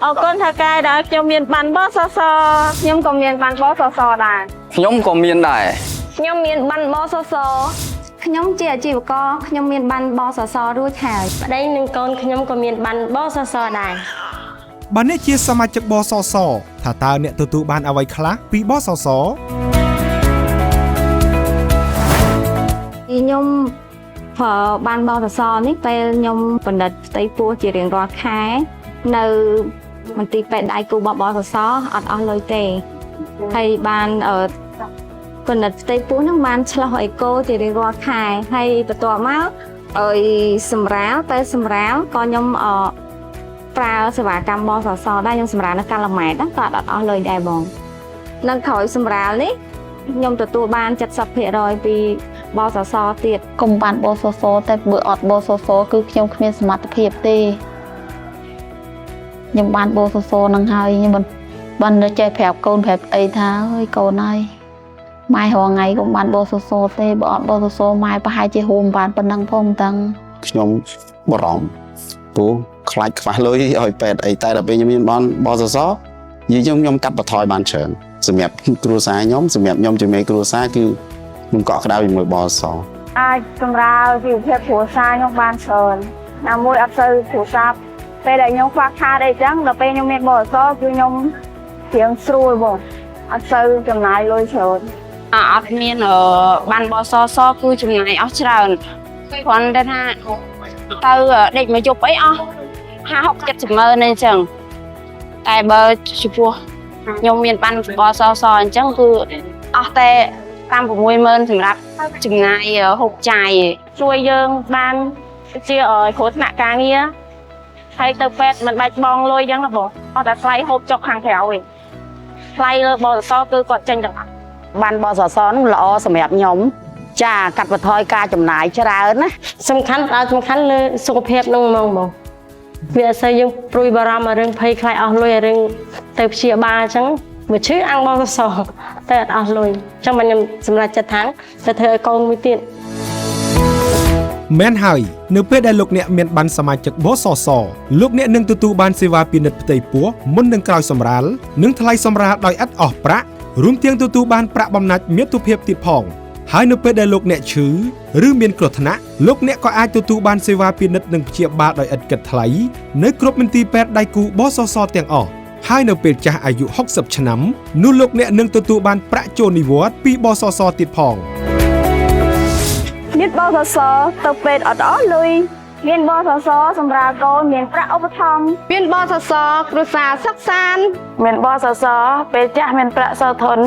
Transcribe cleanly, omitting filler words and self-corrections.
ở con thà cài đã cho miền bàn bó so nhưng còn miền bàn bó so đà nhóm có miền đại nhưng miền bàn bó so nhóm chỉ có nhóm miền bàn bó so đuôi thả đây nên con nhóm có miền bàn bó so đà បាននេះជាសមាជិកបសសថាតើអ្នកទទួលបានអ្វីខ្លះពីបសស ខ្ញុំបានបសសនេះពេលខ្ញុំបណ្ឌិតផ្ទៃពោះជារៀងរាល់ខែនៅមន្ទីរពេទ្យដៃគូបសសអត់អស់លុយទេហើយបានបណ្ឌិតផ្ទៃពោះនឹងបានឆ្លោះអេកូជារៀងរាល់ខែហើយបន្ទាប់មកឲ្យសម្រាលពេលសម្រាលក៏ខ្ញុំប្រើសេវាកម្មបសសដែរខ្ញុំសម្រាលនៅកាឡាម៉ែតក៏អត់អស់លុយដែរបងនឹងក្រោយសម្រាលនេះខ្ញុំទទួលបាន 70% ពីបសសទៀត កុំបានបសសតែបើអត់បសសគឺខ្ញុំគ្មានសមត្ថភាពទេខ្ញុំបានបសសនឹងហើយខ្ញុំបានចេះប្រាប់កូនប្រាប់អីថាអើយកូនហើយម៉ែរងថ្ងៃក៏បានបសសទេបើអត់បសសម៉ែប្រហែលជាហូមបានប៉ុណ្ណឹងផងតាំងខ្ញុំបារម្ភពូខ្លាចខ្វះលុយឲ្យពេទ្យអីតែដល់ពេលខ្ញុំមានបានបសសនិយាយខ្ញុំកាត់បន្ថយបានច្រើនសម្រាប់គ្រួសារខ្ញុំសម្រាប់ខ្ញុំជាមួយគ្រួសារគឺខ្ញុំកក់ក្ដៅជាមួយបសអាចសម្រាប់ជីវភាពគ្រួសារខ្ញុំបានច្រើនណាមួយអត់ទៅគ្រួសារពេលដែលខ្ញុំខ្វះខាតអីចឹងដល់ពេលខ្ញុំមានបសគឺខ្ញុំរៀងស្រួលបងអត់ទៅចំណាយលុយច្រើនអត់មានបានបសគឺចំណាយអស់ច្រើនគ្រាន់តែថាទៅដេកមកយប់អីអស់ 50 70 ម៉ឺនអញ្ចឹងតែបើចំពោះខ្ញុំមានបានបសអញ្ចឹងគឺអស់តែ 5 6 ម៉ឺនសម្រាប់ចំណាយហូបចាយជួយយើងបានជាគ្រោះថ្នាក់ការងារហើយទៅពេទ្យមិនបាច់បងលុយអញ្ចឹងណាបងអត់តែថ្លៃហូបចុកខាងក្រៅទេថ្លៃលើបសគឺគាត់ចេញទាំងអស់បានបសនោះល្អសម្រាប់ខ្ញុំចាកាត់បន្ថយការចំណាយច្រើនណាសំខាន់លើសុខភាពនឹងហ្មងបង វាអត់សូវយើងព្រួយបារម្ភរឿងភ័យខ្លាចអស់លុយរឿងទៅព្យាបាលអញ្ចឹងវាឈឺអាំងបសតែអត់អស់លុយអញ្ចឹងខ្ញុំសម្រេចចិត្តថាទៅធ្វើឲ្យកូនមួយទៀតមែនហើយនៅពេលដែលលោកអ្នកមានបានសមាជិកបសសលោកអ្នកនឹងទទួលបានសេវាពិនិត្យផ្ទៃពោះមុននឹងក្រោយសម្រាលនិងថ្លៃសម្រាលដោយឥតអស់ប្រាក់រួមទាំងទទួលបានប្រាក់បំណាច់មាតុភាពទៀតផងហើយនៅពេលដែលលោកអ្នកឈឺឬមានគ្រោះថ្នាក់លោកអ្នកក៏អាចទទួលបានសេវាពិនិត្យនិងព្យាបាលដោយឥតគិតថ្លៃនៅគ្រប់មន្ទីរពេទ្យដៃគូបសសទាំងអស់ហើយនៅពេលចាស់អាយុ 60 ឆ្នាំនោះលោកអ្នកនឹងទទួលបានប្រាក់ចូលនិវត្តន៍ពីបសសទៀតផងមានបសសទៅពេទ្យអត់អស់លុយមានបសសសម្រាប់កូនមានប្រាក់ឧបត្ថម្ភមានបសសគ្រួសារសុខសាន្តមានបសសពេលចាស់មានប្រាក់សោធន